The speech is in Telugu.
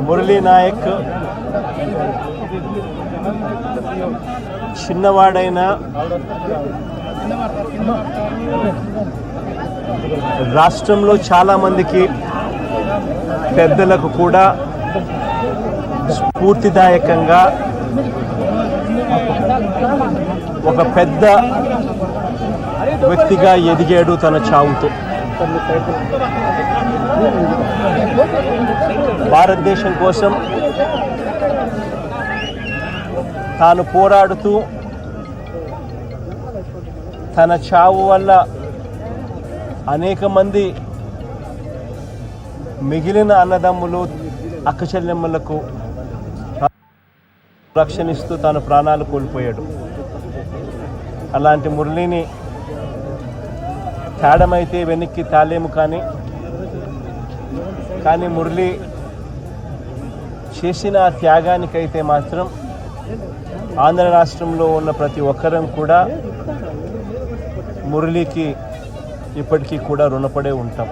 మురళీ నాయక్ చిన్నవాడైన రాష్ట్రంలో చాలామందికి పెద్దలకు కూడా స్ఫూర్తిదాయకంగా ఒక పెద్ద వ్యక్తిగా ఎదిగాడు తన చావుతో. భారతదేశం కోసం తాను పోరాడుతూ తన చావు వల్ల అనేక మంది మిగిలిన అన్నదమ్ములు అక్కచెల్లెమ్మలకు రక్షణిస్తూ తాను ప్రాణాలు కోల్పోయాడు. అలాంటి మురళిని తేడమైతే వెనక్కి తాలేము, కానీ మురళి చేసిన ఆ త్యాగానికైతే మాత్రం ఆంధ్ర రాష్ట్రంలో ఉన్న ప్రతి ఒక్కరం కూడా మురళికి ఇప్పటికీ కూడా రుణపడే ఉంటాం.